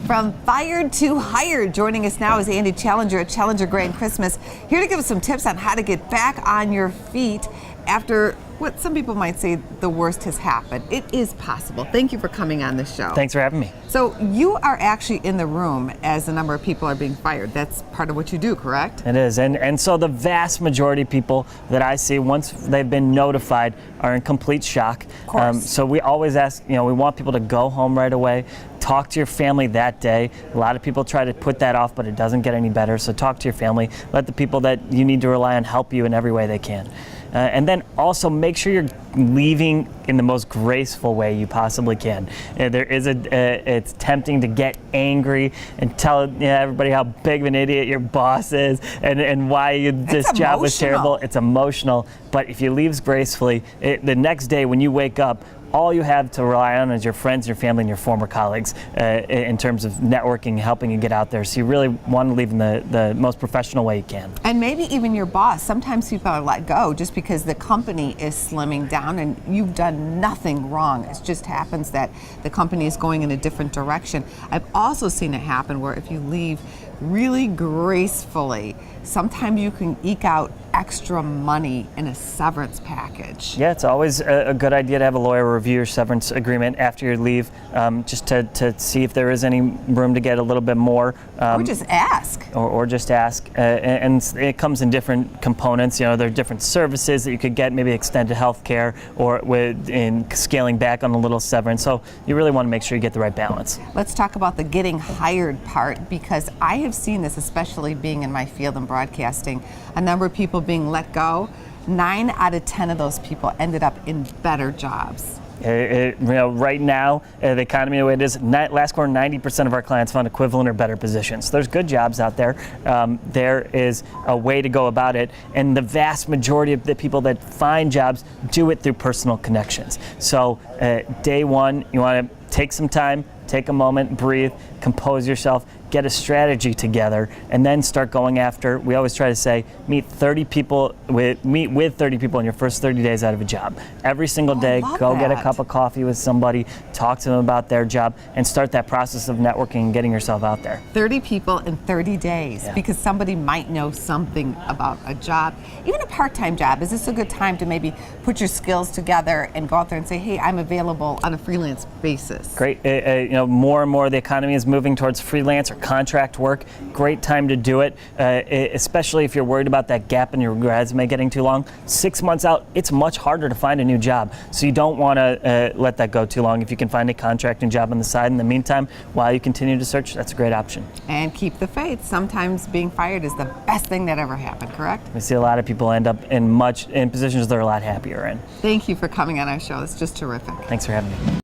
From fired to hired, joining us now is Andy Challenger at Challenger Grand Christmas, here to give us some tips on how to get back on your feet after what some people might say the worst has happened. It is possible. Thank you for coming on the show. Thanks for having me. So you are actually in the room as a number of people are being fired. That's part of what you do, correct? It is, and so the vast majority of people that I see, once they've been notified, are in complete shock. Of course. So we always ask, we want people to go home right away, talk to your family that day. A lot of people try to put that off, but it doesn't get any better. So talk to your family. Let the people that you need to rely on help you in every way they can. And then also make sure you're leaving in the most graceful way you possibly can. It's tempting to get angry and tell everybody how big of an idiot your boss is and why this job was terrible. It's emotional, but if you leave gracefully, the next day when you wake up, all you have to rely on is your friends, your family, and your former colleagues in terms of networking, helping you get out there. So you really want to leave in the most professional way you can. And maybe even your boss. Sometimes people are let go just because the company is slimming down and you've done nothing wrong. It just happens that the company is going in a different direction. I've also seen it happen where if you leave really gracefully, sometimes you can eke out extra money in a severance package. Yeah, it's always a good idea to have a lawyer review your severance agreement after you leave, just to see if there is any room to get a little bit more. Or just ask. Or just ask. And it comes in different components. There are different services that you could get, maybe extended health care or in scaling back on a little severance. So you really want to make sure you get the right balance. Let's talk about the getting hired part, because I have seen this, especially being in my field in broadcasting, a number of people being let go. 9 out of 10 of those people ended up in better jobs. Right now, the economy the way it is, last quarter, 90% of our clients found equivalent or better positions. There's good jobs out there. There is a way to go about it, and the vast majority of the people that find jobs do it through personal connections. So day one, you want to take some time, take a moment, breathe, compose yourself, get a strategy together, and then start going after. We always try to say, meet with 30 people in your first 30 days out of a job. Every single day, go get a cup of coffee with somebody, talk to them about their job, and start that process of networking and getting yourself out there. 30 people in 30 days, because somebody might know something about a job, even a part-time job. Is this a good time to maybe put your skills together and go out there and say, hey, I'm available on a freelance basis? Great. More and more the economy is moving towards freelance or contract work. Great time to do it, especially if you're worried about that gap in your resume getting too long. 6 months out, it's much harder to find a new job. So you don't want to let that go too long. If you can find a contracting job on the side in the meantime, while you continue to search, that's a great option. And keep the faith. Sometimes being fired is the best thing that ever happened, correct? We see a lot of people end up in positions they're a lot happier in. Thank you for coming on our show. It's just terrific. Thanks for having me.